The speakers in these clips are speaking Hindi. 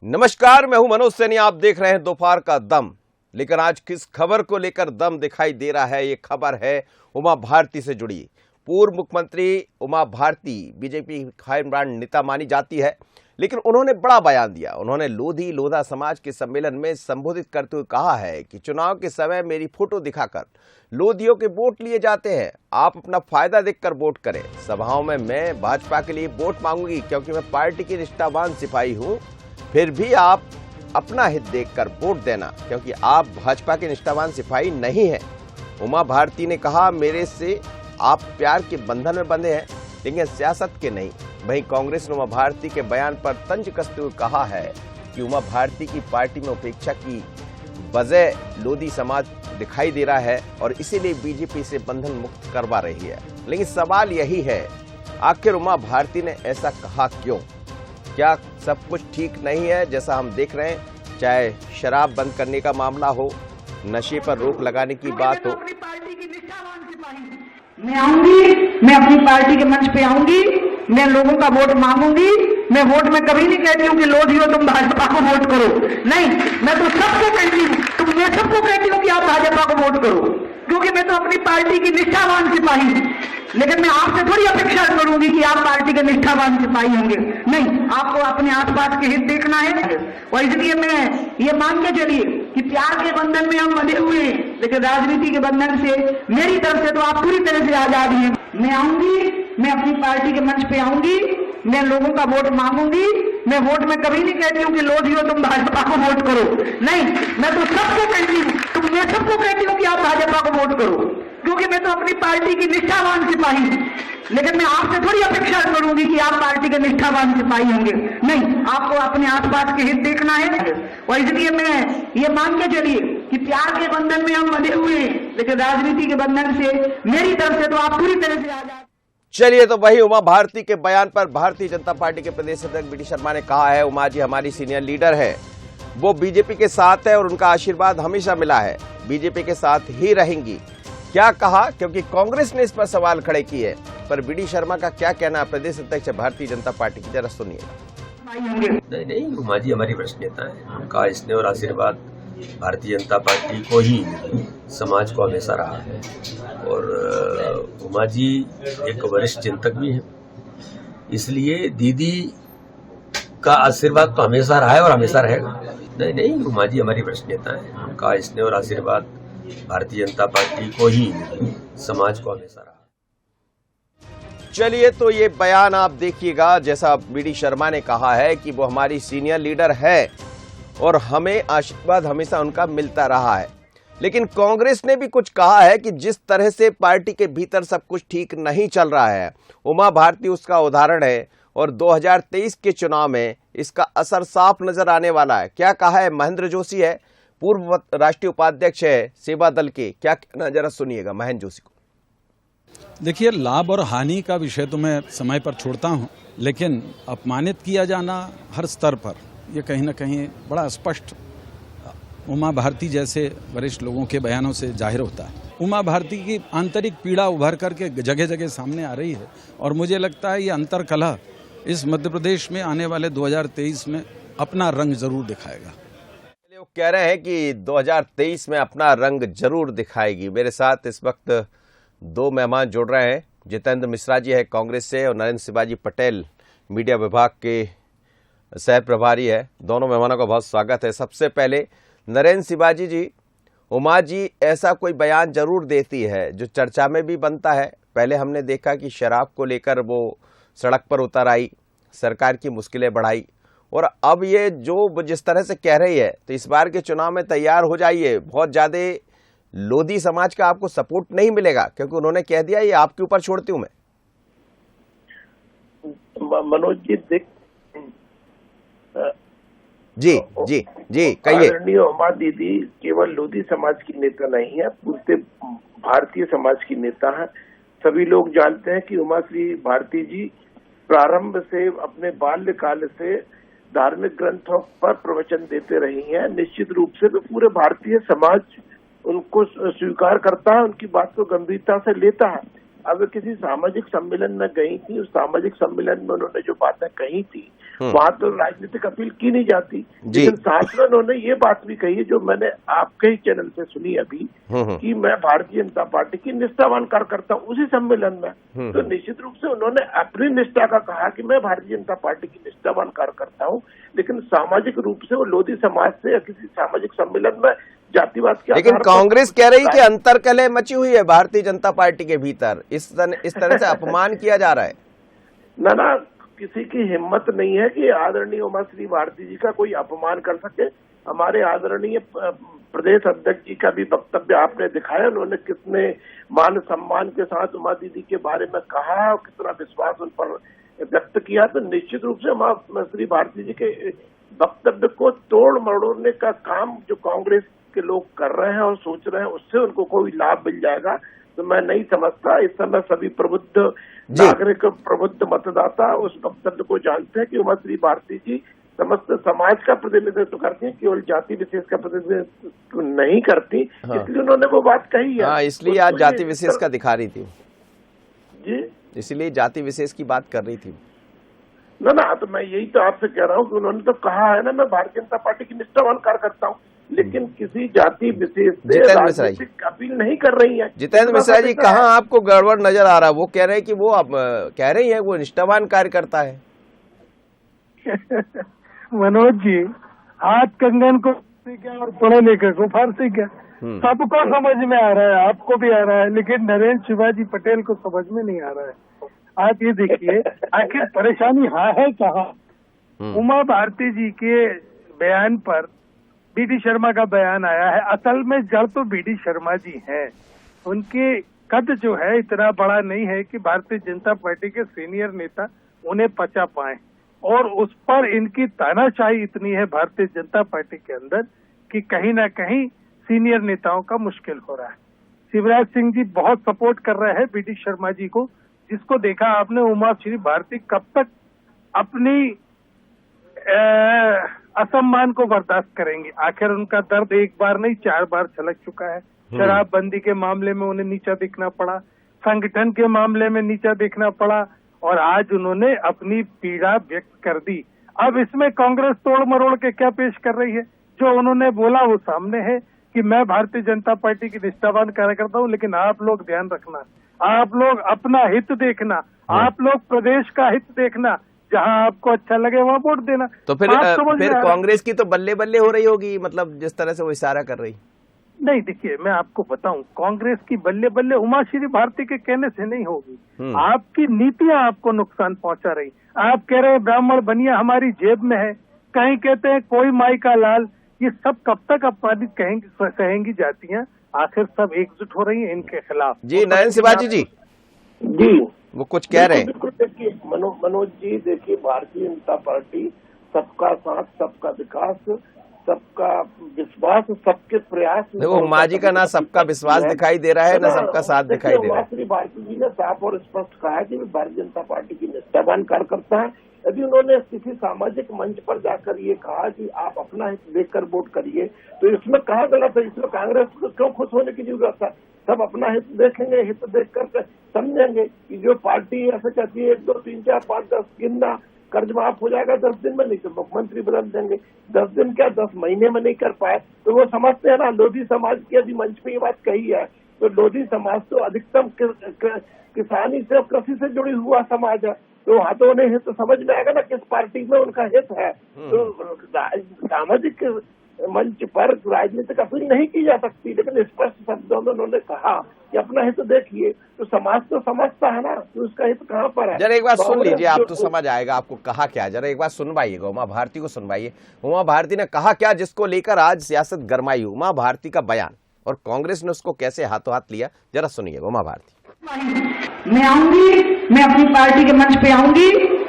नमस्कार, मैं हूं मनोज सैनी। आप देख रहे हैं दोपहर का दम। लेकिन आज किस खबर को लेकर दम दिखाई दे रहा है, ये खबर है उमा भारती से जुड़ी। पूर्व मुख्यमंत्री Uma Bharti BJP high brand नेता मानी जाती है, लेकिन उन्होंने बड़ा बयान दिया। उन्होंने लोधी लोधा समाज के सम्मेलन में संबोधित करते हुए कहा है कि चुनाव के समय मेरी फोटो दिखाकर लोधियों के वोट लिए जाते हैं। आप अपना फायदा देखकर वोट करें। सभाओं में मैं भाजपा के लिए वोट मांगूंगी क्योंकि मैं पार्टी की निष्ठावान सिपाही हूं। फिर भी आप अपना हित देखकर वोट देना क्योंकि आप भाजपा के निष्ठावान सिपाही नहीं हैं। उमा भारती ने कहा, मेरे से आप प्यार के बंधन में बंधे हैं लेकिन सियासत के नहीं। वहीं कांग्रेस ने उमा भारती के बयान पर तंज कसते हुए कहा है कि उमा भारती की पार्टी में उपेक्षा की वजह लोधी समाज दिखाई दे रहा है और इसीलिए बीजेपी से बंधन मुक्त करवा रही है। लेकिन सवाल यही है, आखिर उमा भारती ने ऐसा कहा क्यों? क्या सब कुछ ठीक नहीं है जैसा हम देख रहे हैं? चाहे शराब बंद करने का मामला हो, नशे पर रोक लगाने की बात हो। अपनी पार्टी की निष्ठावान सिपाही मैं आऊंगी, मैं अपनी पार्टी के मंच पे आऊंगी, मैं लोगों का वोट मांगूंगी। मैं वोट में कभी नहीं कहती हूँ कि लोधियो तुम भाजपा को वोट करो, नहीं, मैं तो सबको कहती हूँ, मैं सबको कहती हूँ कि आप भाजपा को वोट करो, क्योंकि मैं तो अपनी पार्टी की निष्ठावान सिपाही हूँ। लेकिन मैं आपसे थोड़ी अपेक्षा करूंगी कि आप पार्टी के निष्ठावान सिपाही होंगे, नहीं, आपको अपने आसपास के हित देखना है। और इसलिए मैं ये मान के चलिए कि प्यार के बंधन में हम बंधे हुए हैं, लेकिन राजनीति के बंधन से मेरी तरफ से तो आप पूरी तरह से आजाद हैं। मैं आऊंगी, मैं अपनी पार्टी के मंच पे आऊंगी, मैं लोगों का वोट मांगूंगी। मैं वोट में कभी नहीं कहती हूँ कि लोधियो तुम भाजपा को वोट करो, नहीं, मैं तो सबको कहती हूँ, मैं सबको कहती हूँ कि आप भाजपा को वोट करो, क्योंकि मैं तो अपनी पार्टी की निष्ठावान सिपाही हूँ। लेकिन मैं आपसे थोड़ी अपेक्षा करूंगी कि आप पार्टी के निष्ठावान सिपाही होंगे, नहीं, आपको अपने आसपास के हित देखना है। और इसलिए मैं ये मान के चलिए कि प्यार के बंधन में हम बंधे हुए हैं, लेकिन राजनीति के बंधन से मेरी तरफ से तो आप पूरी तरह से आजाद। चलिए, तो वही उमा भारती के बयान पर भारतीय जनता पार्टी के प्रदेश अध्यक्ष बी डी शर्मा ने कहा है, उमा जी हमारी सीनियर लीडर है, वो बीजेपी के साथ है और उनका आशीर्वाद हमेशा मिला है, बीजेपी के साथ ही रहेंगी। क्या कहा? क्योंकि कांग्रेस ने इस पर सवाल खड़े किए। पर बी डी शर्मा का क्या कहना प्रदेश अध्यक्ष भारतीय जनता पार्टी की, जरा सुनिएगा। नहीं, उमा जी हमारी वरिष्ठ नेता है, उनका स्नेह और आशीर्वाद भारतीय जनता पार्टी को ही, समाज को हमेशा रहा है। और उमा जी एक वरिष्ठ चिंतक भी हैं, इसलिए दीदी का आशीर्वाद तो हमेशा रहा है और हमेशा रहेगा। नहीं, उमा जी हमारी वरिष्ठ नेता है, उनका स्नेह और आशीर्वाद भारतीय जनता पार्टी को ही, समाज को हमेशा रहा। चलिए, तो ये बयान आप देखिएगा, जैसा बी डी शर्मा ने कहा है कि वो हमारी सीनियर लीडर है और हमें आशीर्वाद हमेशा उनका मिलता रहा है। लेकिन कांग्रेस ने भी कुछ कहा है कि जिस तरह से पार्टी के भीतर सब कुछ ठीक नहीं चल रहा है, उमा भारती उसका उदाहरण है और 2023 के चुनाव में इसका असर साफ नजर आने वाला है। क्या कहा है? महेंद्र जोशी है, पूर्व राष्ट्रीय उपाध्यक्ष है सेवा दल के, क्या कहना, जरा सुनिएगा महेंद्र जोशी को। देखिए, लाभ और हानि का विषय तो मैं समय पर छोड़ता हूं, लेकिन अपमानित किया जाना हर स्तर पर, ये कहीं ना कहीं बड़ा स्पष्ट उमा भारती जैसे वरिष्ठ लोगों के बयानों से जाहिर होता है। उमा भारती की आंतरिक पीड़ा उभर करके जगह जगह सामने आ रही है और मुझे लगता है ये अंतर कलह इस मध्य प्रदेश में आने वाले 2023 में अपना रंग जरूर दिखाएगा। वो कह रहे हैं कि 2023 में अपना रंग जरूर दिखाएगी। मेरे साथ इस वक्त दो मेहमान जुड़ रहे हैं। जितेंद्र मिश्रा जी है कांग्रेस से और नरेंद्र शिवाजी पटेल मीडिया विभाग के सह प्रभारी है। दोनों मेहमानों का बहुत स्वागत है। सबसे पहले नरेंद्र शिवाजी जी, उमा जी ऐसा कोई बयान जरूर देती है जो चर्चा में भी बनता है। पहले हमने देखा कि शराब को लेकर वो सड़क पर उतर आई, सरकार की मुश्किलें बढ़ाई, और अब ये जो जिस तरह से कह रही है, तो इस बार के चुनाव में तैयार हो जाइए, बहुत ज्यादा लोधी समाज का आपको सपोर्ट नहीं मिलेगा, क्योंकि उन्होंने कह दिया ये आपके ऊपर छोड़ती हूं मैं। मनोज जी देख जी कहिए। आदरणीय उमा दीदी केवल लोधी समाज की नेता नहीं है, पूरे भारतीय समाज की नेता है। सभी लोग जानते हैं कि उमा श्री भारती जी प्रारंभ से अपने बाल्यकाल से धार्मिक ग्रंथों पर प्रवचन देते रही हैं। निश्चित रूप से तो पूरे भारतीय समाज उनको स्वीकार करता है, उनकी बात को गंभीरता से लेता है। अब किसी सामाजिक सम्मेलन में गई थी, उस सामाजिक सम्मेलन में उन्होंने जो बातें कही थी वहाँ तो राजनीतिक अपील की नहीं जाती। लेकिन साथ में उन्होंने ये बात भी कही है जो मैंने आपके ही चैनल से सुनी अभी कि मैं भारतीय जनता पार्टी की निष्ठावान कार्यकर्ता हूँ उसी सम्मेलन में। तो निश्चित रूप से उन्होंने अपनी निष्ठा का कहा कि मैं भारतीय जनता पार्टी की निष्ठावान कार्यकर्ता हूँ, लेकिन सामाजिक रूप से वो लोधी समाज से या किसी सामाजिक सम्मेलन में जातिवाद के। लेकिन कांग्रेस कह रही कि अंतर्कलह मची हुई है भारतीय जनता पार्टी के भीतर, इस तरह से अपमान किया जा रहा है। ना किसी की हिम्मत नहीं है कि आदरणीय उमाश्री भारती जी का कोई अपमान कर सके। हमारे आदरणीय प्रदेश अध्यक्ष जी का भी वक्तव्य आपने दिखाया, उन्होंने कितने मान सम्मान के साथ उमा दीदी के बारे में कहा और कितना विश्वास उन पर व्यक्त किया। तो निश्चित रूप से उमाश्री भारती जी के वक्तव्य को तोड़ मरोड़ने का काम जो कांग्रेस के लोग कर रहे हैं और सोच रहे हैं उससे उनको कोई लाभ मिल जाएगा तो मैं नहीं समझता। इस समय सभी प्रबुद्ध नागरिक, प्रबुद्ध मतदाता उस वक्तव्य को जानते हैं कि उमाश्री भारती जी समस्त समाज का प्रतिनिधित्व करती हैं, केवल जाति विशेष का प्रतिनिधित्व नहीं करती। इसलिए उन्होंने वो बात कही है। इसलिए आज जाति विशेष का दिखा रही थी जी, इसलिए जाति विशेष की बात कर रही थी ना। तो मैं यही तो आपसे कह रहा हूँ कि उन्होंने तो कहा है ना मैं भारतीय जनता पार्टी की निष्ठावान कार्यकर्ता हूँ, लेकिन किसी जाति विशेष से राजनीतिक अपील नहीं कर रही है। जितेंद्र मिश्रा जी, कहाँ आपको गड़बड़ नजर आ रहा है? वो कह रहे हैं कि वो अब कह रही है वो निष्ठावान कार्यकर्ता है। मनोज जी, हाथ कंगन को क्या और पढ़े लिखे को फारसी क्या, सबको समझ में आ रहा है, आपको भी आ रहा है, लेकिन नरेंद्र शिवाजी पटेल को समझ में नहीं आ रहा है। आप ये देखिए आखिर परेशानी है कहाँ। उमा भारती जी के बयान पर बीडी शर्मा का बयान आया है। असल में जड़ तो बीडी शर्मा जी हैं, उनके कद जो है इतना बड़ा नहीं है कि भारतीय जनता पार्टी के सीनियर नेता उन्हें पचा पाए, और उस पर इनकी तानाशाही इतनी है भारतीय जनता पार्टी के अंदर कि कहीं ना कहीं सीनियर नेताओं का मुश्किल हो रहा है। शिवराज सिंह जी बहुत सपोर्ट कर रहे हैं बीडी शर्मा जी को, जिसको देखा आपने उमाश्री भारती कब तक अपनी असम्मान को बर्दाश्त करेंगे। आखिर उनका दर्द एक बार नहीं 4 बार छलक चुका है। शराबबंदी के मामले में उन्हें नीचा देखना पड़ा, संगठन के मामले में नीचा देखना पड़ा, और आज उन्होंने अपनी पीड़ा व्यक्त कर दी। अब इसमें कांग्रेस तोड़ मरोड़ के क्या पेश कर रही है? जो उन्होंने बोला वो सामने है कि मैं भारतीय जनता पार्टी की निष्ठावान कार्यकर्ता हूँ, लेकिन आप लोग ध्यान रखना, आप लोग अपना हित देखना, आप लोग प्रदेश का हित देखना, जहां आपको अच्छा लगे वहां वोट देना। तो फिर कांग्रेस की तो बल्ले बल्ले हो रही होगी, मतलब जिस तरह से वो इशारा कर रही। नहीं, देखिए मैं आपको बताऊं, कांग्रेस की बल्ले बल्ले उमाश्री भारती के कहने से नहीं होगी। आपकी नीतियां आपको नुकसान पहुंचा रही। आप कह रहे हैं ब्राह्मण बनिया हमारी जेब में है, कहीं कहते हैं कोई माई का लाल। ये सब कब तक अपमानित सहेंगी जातियां? आखिर सब एकजुट हो रही है इनके खिलाफ। जी नयन शिवाजी जी, वो कुछ कह रहे हैं। बिल्कुल, देखिए मनोज जी, देखिए भारतीय जनता पार्टी सबका साथ, सबका विकास, सबका विश्वास, सबके प्रयास। देखो माँ जी का ना सबका विश्वास दिखाई दे रहा है, ना सबका साथ दिखाई दे रहा है। उमाश्री भारती जी ने साफ और स्पष्ट कहा कि भारतीय जनता पार्टी की निष्ठावान कार्यकर्ता है। यदि उन्होंने किसी सामाजिक मंच पर जाकर ये कहा कि आप अपना हित देखकर वोट करिए, तो इसमें कहाँ गलत है? इसमें कांग्रेस को क्यों खुश होने की जरूरत है? सब अपना हित देखेंगे, हित देखकर समझेंगे कि जो पार्टी ऐसे कहती है 1 2 3 4 5 10 गिनना, कर्ज माफ हो जाएगा 10 दिन में, नहीं तो मुख्यमंत्री बदल देंगे। 10 दिन क्या 10 महीने में नहीं कर पाए तो वो समझते हैं ना। लोधी समाज की यदि मंच पे ये बात कही है तो लोधी समाज तो अधिकतम किसानी से, कृषि से जुड़ी हुआ समाज है, तो वहाँ तो उन्हें हित समझ में आएगा ना किस पार्टी में उनका हित है। तो सामाजिक मंच पर राजनीतिक अपील नहीं की जा सकती, लेकिन स्पष्ट शब्दों में उन्होंने कहा कि अपना हित देखिए, तो समाज तो समझता है ना कि उसका हित कहाँ पर है। जरा एक बार सुन लीजिए, आप तो समझ आएगा आपको कहा क्या। जरा एक बार सुनवाइएगा, उमा भारती को सुनवाइए। उमा भारती ने कहा क्या जिसको लेकर आज सियासत गरमाई? उमा भारती का बयान और कांग्रेस ने उसको कैसे हाथों हाथ लिया, जरा सुनिएगा उमा भारती। मैं आऊंगी, मैं अपनी पार्टी के मंच पे आऊंगी,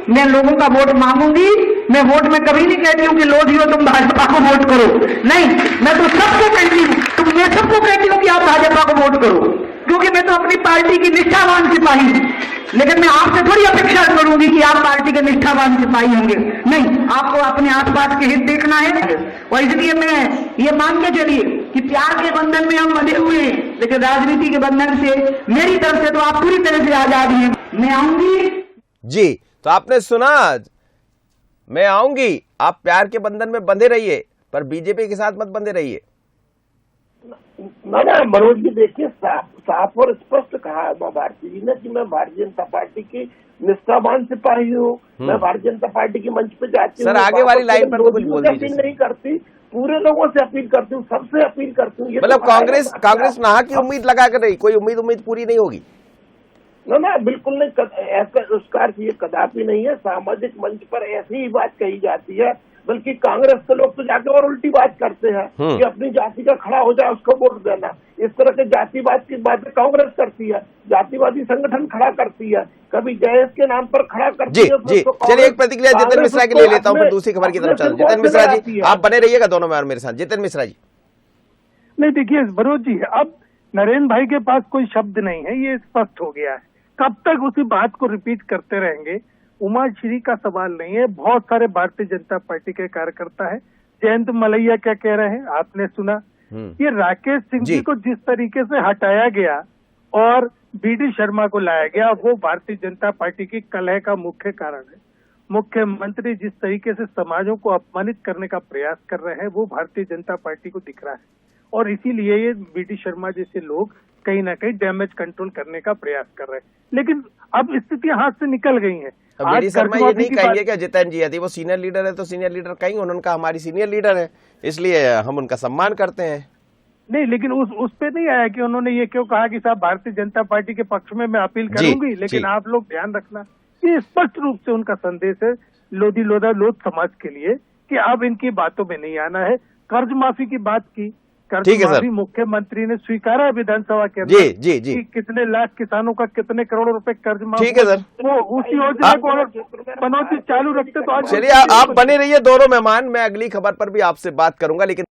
मैं लोगों का वोट मांगूंगी। मैं वोट में कभी नहीं कहती हूँ कि लोधियो तुम भाजपा को वोट करो, नहीं, मैं तो सबको कहती हूँ, मैं सबको कहती हूँ कि आप भाजपा को वोट करो, क्योंकि मैं तो अपनी पार्टी की निष्ठावान सिपाही हूँ। लेकिन मैं आपसे थोड़ी अपेक्षा करूंगी कि आप पार्टी के निष्ठावान सिपाही होंगे, नहीं, आपको अपने आसपास के हित देखना है। और इसलिए मैं ये मान के चलिए कि प्यार के बंधन में हम बंधे हुए हैं, लेकिन राजनीति के बंधन से मेरी तरफ से तो आप पूरी तरह से आजाद हैं। मैं आऊंगी। जी, तो आपने सुना मैं आऊंगी, आप प्यार के बंधन में बंधे रहिए, पर बीजेपी के साथ मत बंधे रहिए। ना मनोज जी, देखिए साफ और स्पष्ट कहा उमा भारती जी ने कि मैं भारतीय जनता पार्टी की निष्ठावान सिपाही हूँ, मैं भारतीय जनता पार्टी के मंच पे जाती हूँ। सर आगे वाली लाइन पर तो कुछ बोल दीजिए। अपील नहीं करती, पूरे लोगों से अपील करती हूँ, सबसे अपील करती हूँ। मतलब कांग्रेस नहा की उम्मीद लगा कर रही, कोई उम्मीद पूरी नहीं होगी। ना बिल्कुल नहीं, ऐसा उसका अर्थ ये कदापि नहीं है। सामाजिक मंच पर ऐसी ही बात कही जाती है, बल्कि कांग्रेस के लोग तो जाके और उल्टी बात करते हैं कि अपनी जाति का खड़ा हो जाए उसको वोट देना। इस तरह के जातिवाद की बातें कांग्रेस करती है, जातिवादी संगठन खड़ा करती है, कभी जयेश के नाम पर खड़ा करती है। जी चलिए, एक प्रतिक्रिया जितेंद्र मिश्रा की ले लेता हूँ, फिर दूसरी खबर की तरफ चलते। जितेंद्र मिश्रा जी, आप बने रहिएगा दोनों में और मेरे साथ। जितेंद्र मिश्रा जी। नहीं देखिए मनोज जी, अब नरेंद्र भाई के पास कोई शब्द नहीं है, ये स्पष्ट हो गया है। कब तक उसी बात को रिपीट करते रहेंगे? उमा श्री का सवाल नहीं है, बहुत सारे भारतीय जनता पार्टी के कार्यकर्ता है। जयंत मलैया क्या कह रहे हैं आपने सुना। ये राकेश सिंह जी को जिस तरीके से हटाया गया और बीडी शर्मा को लाया गया, वो भारतीय जनता पार्टी की कलह का मुख्य कारण है। मुख्यमंत्री जिस तरीके से समाजों को अपमानित करने का प्रयास कर रहे हैं, वो भारतीय जनता पार्टी को दिख रहा है, और इसीलिए ये बीडी शर्मा जैसे लोग कहीं ना कहीं डैमेज कंट्रोल करने का प्रयास कर रहे हैं। लेकिन अब स्थितियां हाथ से निकल गई हैं। बीडी शर्मा ये नहीं कहेंगे क्या जितेंद्र जी, यदि वो सीनियर लीडर है तो सीनियर लीडर कहेंगे, उन्होंने कहा हमारी सीनियर लीडर है, इसलिए हम उनका सम्मान करते हैं। नहीं, लेकिन उस पे नहीं आया कि उन्होंने ये क्यों कहा कि साहब भारतीय जनता पार्टी के पक्ष में मैं अपील करूंगी, लेकिन आप लोग ध्यान रखना, ये स्पष्ट रूप से उनका संदेश है लोधी लोधा लोध समाज के लिए कि अब इनकी बातों में नहीं आना है। कर्ज माफी की बात की, कर्ज माफी मुख्यमंत्री ने स्वीकारा है विधानसभा के अंदर जी कितने लाख किसानों का कितने करोड़ रुपए कर्ज माफी। ठीक है सर, वो उस योजना को मनोज चालू रखते तो आज। चलिए आप बने रहिए दोनों मेहमान, मैं अगली खबर पर भी आपसे बात करूंगा, लेकिन